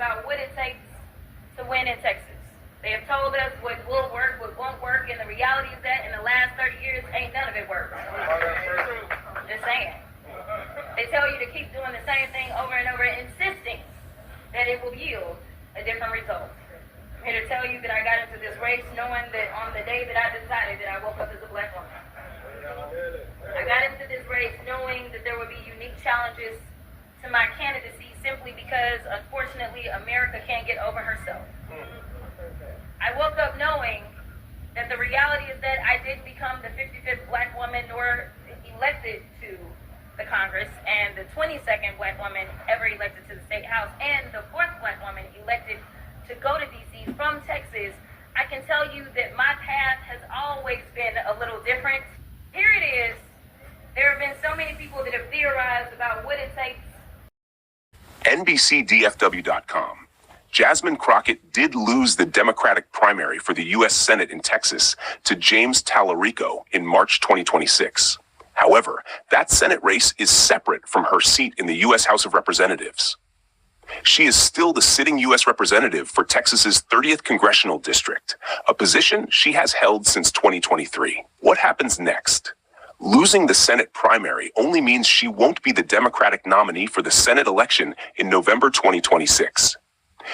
about what it takes to win in Texas. They have told us what will work, what won't work, and the reality is that in the last 30 years, ain't none of it worked. Just saying. They tell you to keep doing the same thing over and over, insisting that it will yield a different result. I'm here to tell you that I got into this race knowing that on the day that I decided that I woke up as a black woman. I got into this race knowing that there would be unique challenges to my candidacy simply because, unfortunately, America can't get over herself. I woke up knowing that the reality is that I didn't become the 55th black woman nor elected to the Congress and the 22nd black woman ever elected to the State House and the 4th black woman elected to go to D.C. from Texas. I can tell you that my path has always been a little different. Here it is. There have been so many people that have theorized about what it takes. NBCDFW.com. Jasmine Crockett did lose the Democratic primary for the U.S. Senate in Texas to James Tallarico in March 2026. However, that Senate race is separate from her seat in the U.S. House of Representatives. She is still the sitting U.S. representative for Texas's 30th congressional district, a position she has held since 2023. What happens next? Losing the Senate primary only means she won't be the Democratic nominee for the Senate election in November 2026.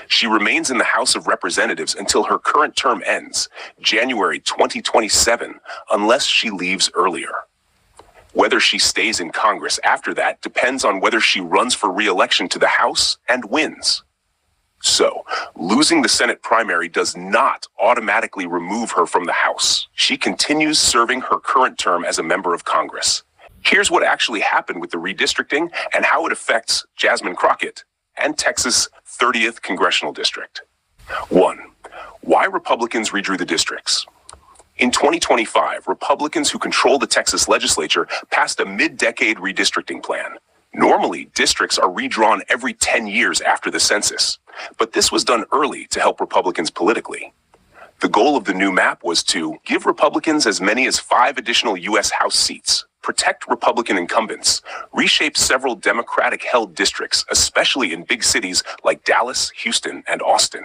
She remains in the House of Representatives until her current term ends, January 2027, unless she leaves earlier. Whether she stays in Congress after that depends on whether she runs for re-election to the House and wins. So, losing the Senate primary does not automatically remove her from the House. She continues serving her current term as a member of Congress. Here's what actually happened with the redistricting and how it affects Jasmine Crockett and Texas' 30th congressional district. 1. Why Republicans redrew the districts. In 2025, Republicans who control the Texas legislature passed a mid-decade redistricting plan. Normally, districts are redrawn every 10 years after the census, but this was done early to help Republicans politically. The goal of the new map was to give Republicans as many as 5 additional U.S. House seats, protect Republican incumbents, reshape several Democratic-held districts, especially in big cities like Dallas, Houston, and Austin.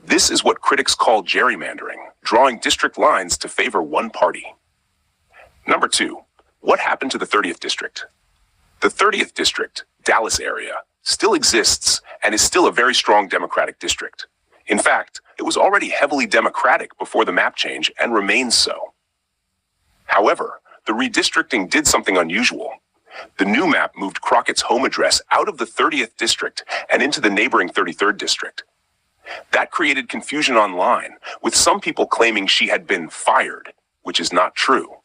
This is what critics call gerrymandering, drawing district lines to favor one party. Number 2, what happened to the 30th district? The 30th district, Dallas area, still exists and is still a very strong Democratic district. In fact, it was already heavily Democratic before the map change and remains so. However, the redistricting did something unusual. The new map moved Crockett's home address out of the 30th district and into the neighboring 33rd district. That created confusion online, with some people claiming she had been fired, which is not true.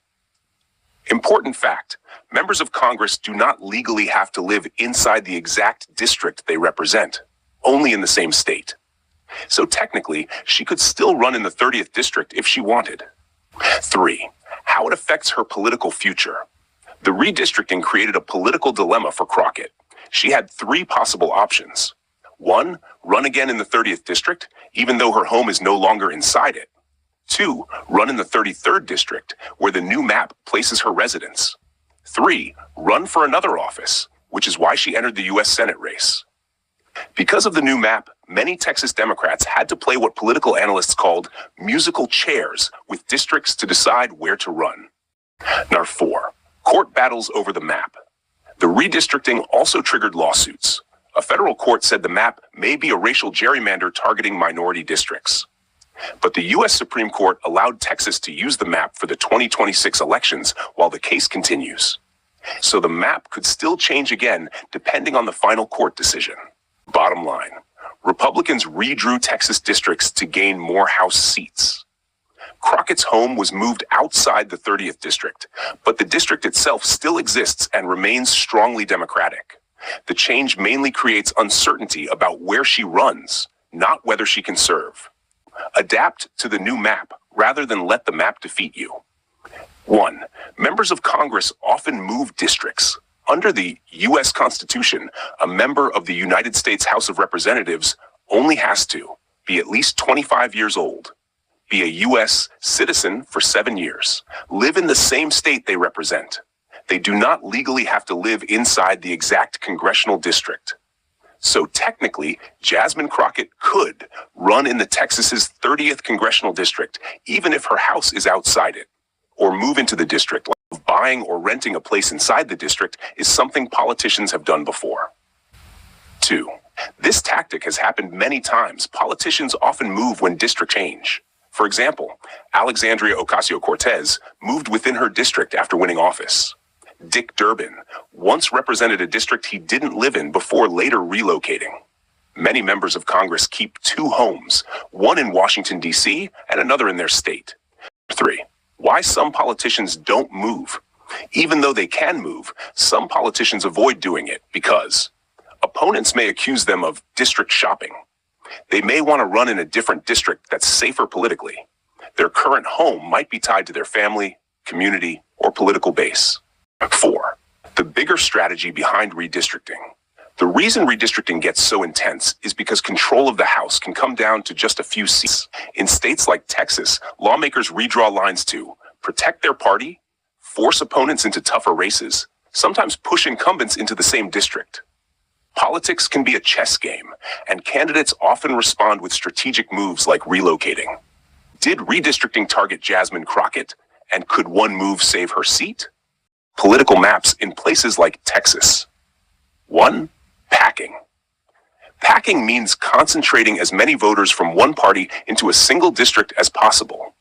Important fact, members of Congress do not legally have to live inside the exact district they represent, only in the same state. So technically, she could still run in the 30th district if she wanted. 3. How it affects her political future. The redistricting created a political dilemma for Crockett. She had 3 possible options. 1, run again in the 30th district, even though her home is no longer inside it. 2, run in the 33rd district, where the new map places her residence. 3, run for another office, which is why she entered the U.S. Senate race. Because of the new map, many Texas Democrats had to play what political analysts called musical chairs with districts to decide where to run. Number 4, court battles over the map. The redistricting also triggered lawsuits. A federal court said the map may be a racial gerrymander targeting minority districts. But the U.S. Supreme Court allowed Texas to use the map for the 2026 elections while the case continues. So the map could still change again depending on the final court decision. Bottom line, Republicans redrew Texas districts to gain more House seats. Crockett's home was moved outside the 30th district, but the district itself still exists and remains strongly Democratic. The change mainly creates uncertainty about where she runs, not whether she can serve. Adapt to the new map rather than let the map defeat you. 1. Members of Congress often move districts. Under the U.S. Constitution, a member of the United States House of Representatives only has to be at least 25 years old, be a U.S. citizen for 7 years, live in the same state they represent. They do not legally have to live inside the exact congressional district. So technically, Jasmine Crockett could run in the Texas's 30th congressional district, even if her house is outside it, or move into the district. Buying or renting a place inside the district is something politicians have done before. 2. This tactic has happened many times. Politicians often move when districts change. For example, Alexandria Ocasio-Cortez moved within her district after winning office. Dick Durbin once represented a district he didn't live in before later relocating. Many members of Congress keep 2 homes, one in Washington, D.C., and another in their state. 3. Why some politicians don't move. Even though they can move, some politicians avoid doing it because opponents may accuse them of district shopping. They may want to run in a different district that's safer politically. Their current home might be tied to their family, community, or political base. 4. The bigger strategy behind redistricting. The reason redistricting gets so intense is because control of the House can come down to just a few seats. In states like Texas, lawmakers redraw lines to protect their party, force opponents into tougher races, sometimes push incumbents into the same district. Politics can be a chess game, and candidates often respond with strategic moves like relocating. Did redistricting target Jasmine Crockett, and could one move save her seat? Political maps in places like Texas. 1. Packing. Packing means concentrating as many voters from one party into a single district as possible.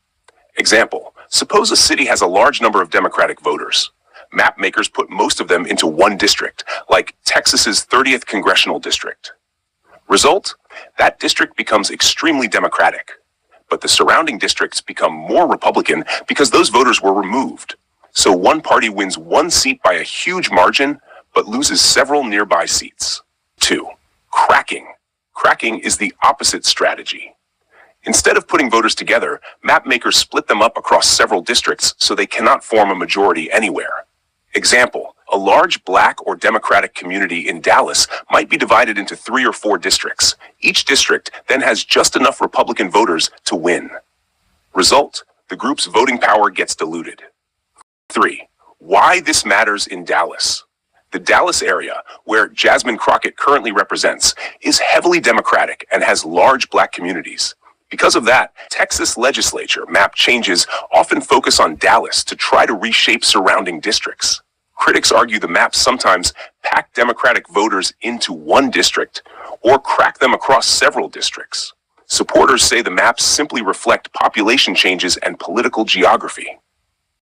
Example, suppose a city has a large number of Democratic voters. Map makers put most of them into one district, like Texas's 30th congressional district. Result? That district becomes extremely Democratic, but the surrounding districts become more Republican because those voters were removed. So one party wins one seat by a huge margin, but loses several nearby seats. 2. Cracking. Cracking is the opposite strategy. Instead of putting voters together, map makers split them up across several districts so they cannot form a majority anywhere. Example, a large Black or Democratic community in Dallas might be divided into 3 or 4 districts. Each district then has just enough Republican voters to win. Result, the group's voting power gets diluted. 3. Why this matters in Dallas. The Dallas area, where Jasmine Crockett currently represents, is heavily Democratic and has large Black communities. Because of that, Texas legislature map changes often focus on Dallas to try to reshape surrounding districts. Critics argue the maps sometimes pack Democratic voters into one district or crack them across several districts. Supporters say the maps simply reflect population changes and political geography.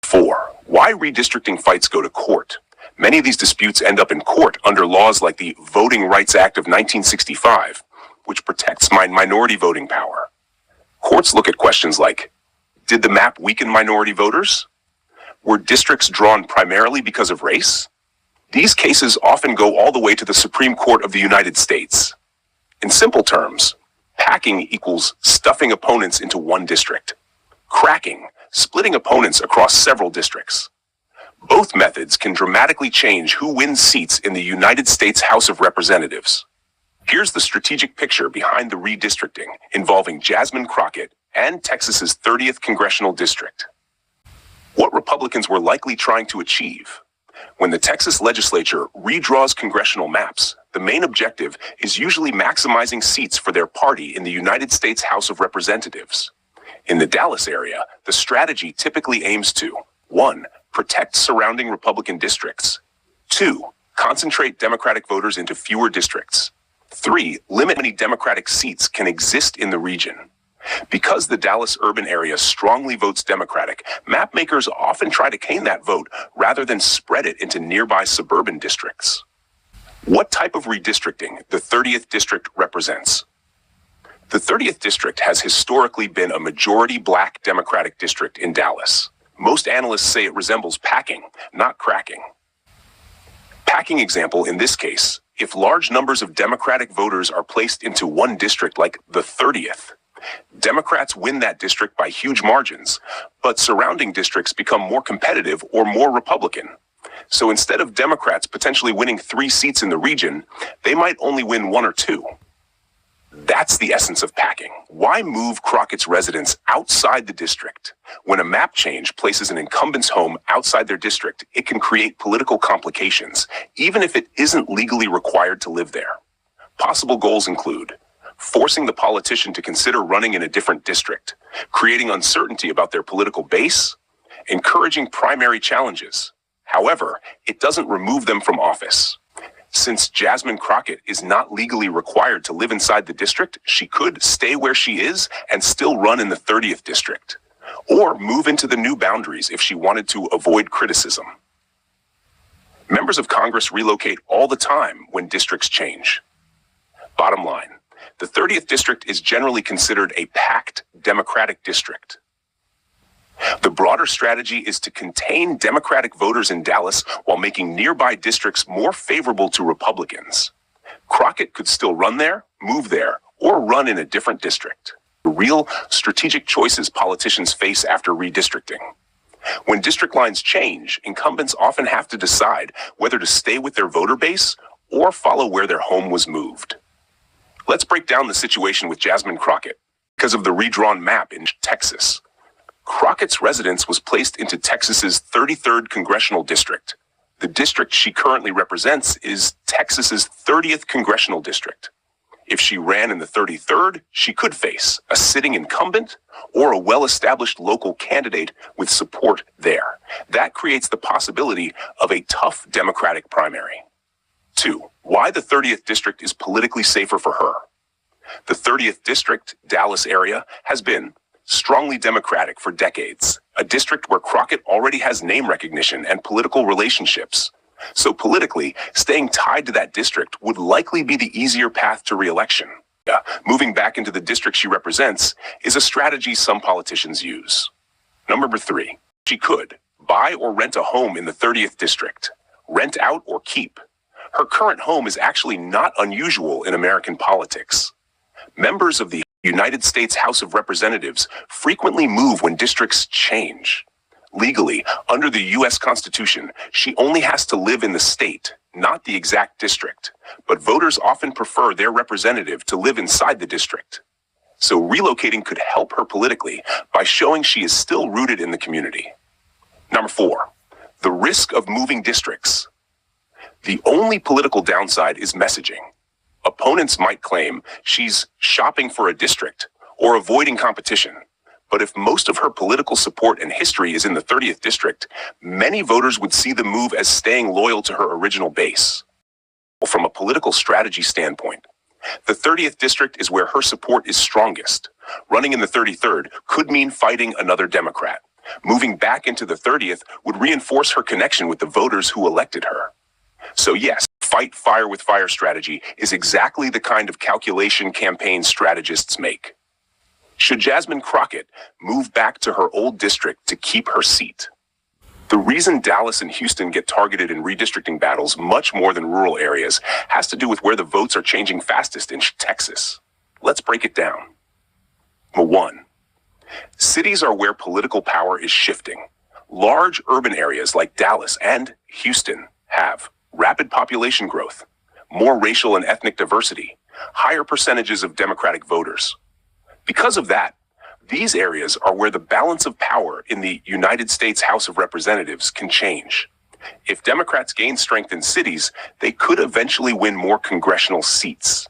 4. Why redistricting fights go to court. Many of these disputes end up in court under laws like the Voting Rights Act of 1965, which protects minority voting power. Courts look at questions like, did the map weaken minority voters? Were districts drawn primarily because of race? These cases often go all the way to the Supreme Court of the United States. In simple terms, packing equals stuffing opponents into one district. Cracking, splitting opponents across several districts. Both methods can dramatically change who wins seats in the United States House of Representatives. Here's the strategic picture behind the redistricting involving Jasmine Crockett and Texas's 30th congressional district. What Republicans were likely trying to achieve. When the Texas legislature redraws congressional maps, the main objective is usually maximizing seats for their party in the United States House of Representatives. In the Dallas area, the strategy typically aims to 1. Protect surrounding Republican districts. 2. Concentrate Democratic voters into fewer districts. 3. Limit how many Democratic seats can exist in the region. Because the Dallas urban area strongly votes Democratic, map makers often try to gain that vote rather than spread it into nearby suburban districts. What type of redistricting the 30th district represents? The 30th district has historically been a majority Black Democratic district in Dallas. Most analysts say it resembles packing, not cracking. Packing example in this case, if large numbers of Democratic voters are placed into one district like the 30th, Democrats win that district by huge margins, but surrounding districts become more competitive or more Republican. So instead of Democrats potentially winning 3 seats in the region, they might only win 1 or 2. That's the essence of packing. Why move Crockett's residents outside the district? When a map change places an incumbent's home outside their district, it can create political complications, even if it isn't legally required to live there. Possible goals include forcing the politician to consider running in a different district, creating uncertainty about their political base, encouraging primary challenges. However, it doesn't remove them from office. Since Jasmine Crockett is not legally required to live inside the district, she could stay where she is and still run in the 30th district, or move into the new boundaries if she wanted to avoid criticism. Members of Congress relocate all the time when districts change. Bottom line, the 30th district is generally considered a packed Democratic district. The broader strategy is to contain Democratic voters in Dallas while making nearby districts more favorable to Republicans. Crockett could still run there, move there, or run in a different district. The real strategic choices politicians face after redistricting. When district lines change, incumbents often have to decide whether to stay with their voter base or follow where their home was moved. Let's break down the situation with Jasmine Crockett. Because of the redrawn map in Texas, Crockett's residence was placed into Texas's 33rd congressional district. The district she currently represents is Texas's 30th congressional district. If she ran in the 33rd, she could face a sitting incumbent or a well-established local candidate with support there. That creates the possibility of a tough Democratic primary. 2. Why the 30th district is politically safer for her. The 30th district, Dallas area, has been strongly Democratic for decades, a district where Crockett already has name recognition and political relationships. So politically, staying tied to that district would likely be the easier path to re-election. Moving back into the district she represents is a strategy some politicians use. Number 3, she could buy or rent a home in the 30th district, rent out or keep. Her current home is actually not unusual in American politics. Members of the United States House of Representatives frequently move when districts change. Legally, under the U.S. Constitution, she only has to live in the state, not the exact district. But voters often prefer their representative to live inside the district. So relocating could help her politically by showing she is still rooted in the community. Number 4, the risk of moving districts. The only political downside is messaging. Opponents might claim she's shopping for a district or avoiding competition. But if most of her political support and history is in the 30th district, many voters would see the move as staying loyal to her original base. From a political strategy standpoint, the 30th district is where her support is strongest. Running in the 33rd could mean fighting another Democrat. Moving back into the 30th would reinforce her connection with the voters who elected her. So yes, fight fire with fire strategy is exactly the kind of calculation campaign strategists make. Should Jasmine Crockett move back to her old district to keep her seat? The reason Dallas and Houston get targeted in redistricting battles much more than rural areas has to do with where the votes are changing fastest in Texas. Let's break it down. 1. Cities are where political power is shifting. Large urban areas like Dallas and Houston have rapid population growth, more racial and ethnic diversity, higher percentages of Democratic voters. Because of that, these areas are where the balance of power in the United States House of Representatives can change. If Democrats gain strength in cities, they could eventually win more congressional seats.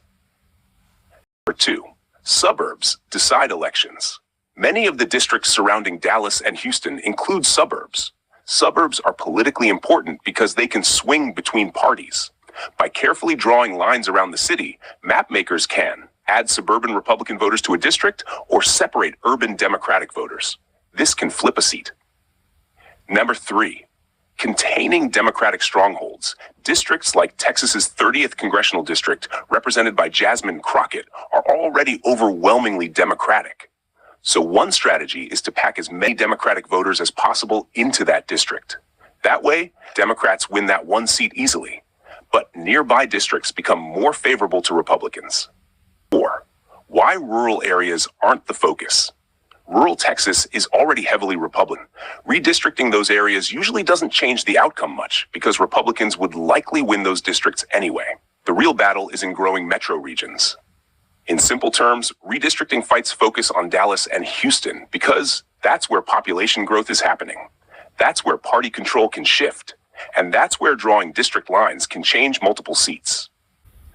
Number 2, suburbs decide elections. Many of the districts surrounding Dallas and Houston include suburbs. Suburbs are politically important because they can swing between parties. By carefully drawing lines around the city, mapmakers can add suburban Republican voters to a district or separate urban Democratic voters. This can flip a seat. Number 3, containing Democratic strongholds. Districts like Texas's 30th congressional district, represented by Jasmine Crockett, are already overwhelmingly Democratic. So one strategy is to pack as many Democratic voters as possible into that district. That way, Democrats win that one seat easily, but nearby districts become more favorable to Republicans. 4. Why rural areas aren't the focus. Rural Texas is already heavily Republican. Redistricting those areas usually doesn't change the outcome much because Republicans would likely win those districts anyway. The real battle is in growing metro regions. In simple terms, redistricting fights focus on Dallas and Houston because that's where population growth is happening. That's where party control can shift. And that's where drawing district lines can change multiple seats.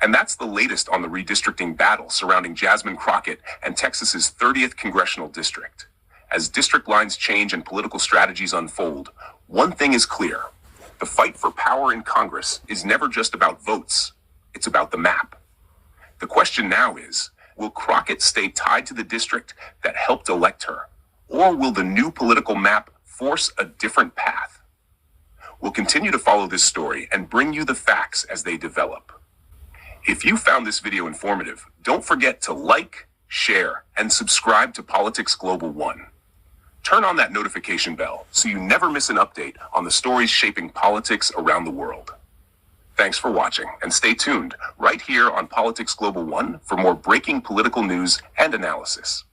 And that's the latest on the redistricting battle surrounding Jasmine Crockett and Texas's 30th congressional district. As district lines change and political strategies unfold, one thing is clear. The fight for power in Congress is never just about votes. It's about the map. The question now is, will Crockett stay tied to the district that helped elect her? Or will the new political map force a different path? We'll continue to follow this story and bring you the facts as they develop. If you found this video informative, don't forget to like, share, and subscribe to Politics Global One. Turn on that notification bell so you never miss an update on the stories shaping politics around the world. Thanks for watching, and stay tuned right here on Politics Global One for more breaking political news and analysis.